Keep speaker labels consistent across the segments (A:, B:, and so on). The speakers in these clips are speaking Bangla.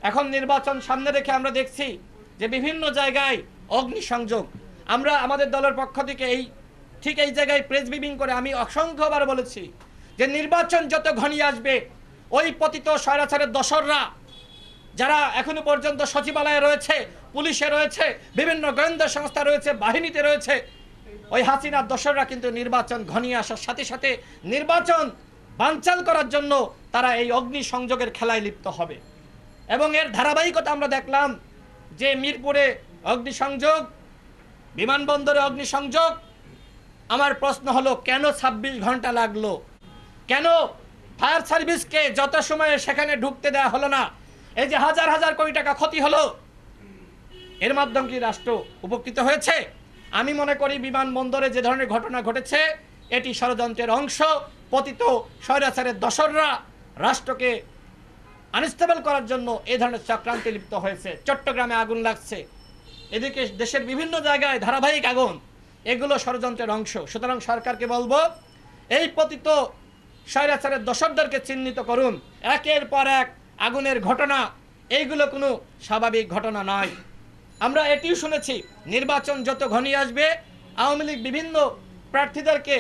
A: এখন নির্বাচন সামনে রেখে আমরা দেখছি যে বিভিন্ন জায়গায় অগ্নিসংযোগ। আমরা আমাদের দলের পক্ষ থেকে ঠিক এই জায়গায় প্রেস ব্রিফিং করে আমি অসংখ্যবার বলেছি যে নির্বাচন যত ঘনিয়ে আসবে ওই পতিত স্বৈরাচারের দোসররা যারা এখনো পর্যন্ত সচিবালয়ে রয়েছে, পুলিশে রয়েছে, বিভিন্ন গোয়েন্দা সংস্থা রয়েছে, বাহিনীতে রয়েছে, ওই হাসিনার দোসররা কিন্তু নির্বাচন ঘনিয়ে আসার সাথে সাথে নির্বাচন বানচাল করার জন্য তারা এই অগ্নিসংযোগের খেলায় লিপ্ত হবে। এবং এর ধারাবাহিকতা আমরা দেখলাম যে মিরপুরে অগ্নিসংযোগ, বিমানবন্দরে অগ্নিসংযোগ। আমার প্রশ্ন হলো কেন ২৬ ঘন্টা লাগলো? কেন ফায়ার সার্ভিসকে যত সময়ে সেখানে ঢুকতে দেওয়া হলো না? এই যে হাজার হাজার কোটি টাকা ক্ষতি হলো, এর মাধ্যমে কি রাষ্ট্র উপকৃত হয়েছে? আমি মনে করি বিমানবন্দরে যে ধরনের ঘটনা ঘটেছে এটি ষড়যন্ত্রের অংশ। পতিত স্বৈরাচারের দোসররা রাষ্ট্রকে আনস্টেবল করার জন্য এই ধরনের চক্রান্তে লিপ্ত হয়েছে। চট্টগ্রামে আগুন লাগছে, এদিকে দেশের বিভিন্ন জায়গায় ধারাবাহিক আগুন, এগুলো ষড়যন্ত্রের অংশ। সুতরাং সরকারকে বলবো এই পতিত স্বৈরাচারের দোসরদেরকে চিহ্নিত করুন। একের পর এক আগুনের ঘটনা, এইগুলো কোনো স্বাভাবিক ঘটনা নয়। আমরা এটিও শুনেছি নির্বাচন যত ঘনিয়ে আসবে আওয়ামী লীগ বিভিন্ন প্রার্থীদেরকে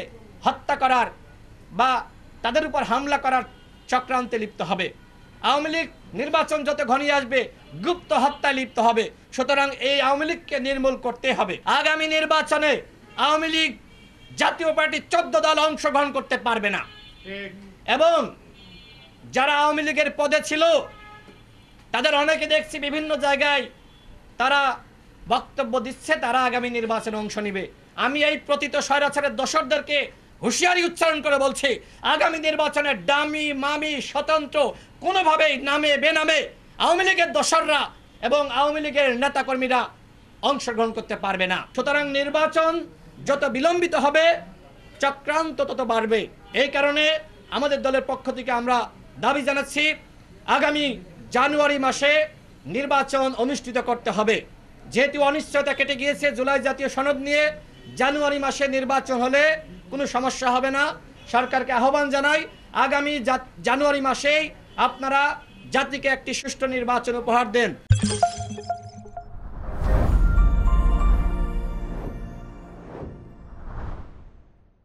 A: হত্যা করার বা তাদের উপর হামলা করার চক্রান্তে লিপ্ত হবে। আওয়ামী লীগ নির্বাচন যত ঘনিয়ে আসবে গুপ্ত হত্যায় লিপ্ত হবে। সুতরাং এই আওয়ামী লীগকে নির্মূল করতে হবে। আগামী নির্বাচনে আওয়ামী লীগ জাতীয় পার্টির 14 দল অংশগ্রহণ করতে পারবে না। এবং যারা আওয়ামী লীগের পদে ছিল তাদের অনেকে দেখছি বিভিন্ন জায়গায় তারা বক্তব্য দিচ্ছে তারা আগামী নির্বাচনে অংশ নেবে। আমি এই পতিত স্বৈরাচারের দোসরদেরকে হুঁশিয়ারি উচ্চারণ করে বলছি, আগামী নির্বাচনে ডামি মামি স্বতন্ত্র কোনোভাবেই নামে বেনামে আওয়ামী লীগের দোসররা এবং আওয়ামী লীগের নেতাকর্মীরা অংশগ্রহণ করতে পারবে না। সুতরাং নির্বাচন যত বিলম্বিত হবে চক্রান্ত তত বাড়বে। এই কারণে আমাদের দলের পক্ষ থেকে আমরা দাবি জানাচ্ছি আগামী জানুয়ারি মাসে নির্বাচন অনুষ্ঠিত করতে হবে। যেহেতু অনিশ্চয়তা কেটে গিয়েছে জুলাই জাতীয় সনদ নিয়ে, জানুয়ারি মাসে নির্বাচন হলে কোনো সমস্যা হবে না। সরকারকে আহ্বান জানাই আগামী জানুয়ারি মাসেই আপনারা জাতিকে একটি সুষ্ঠু নির্বাচন উপহার দেন।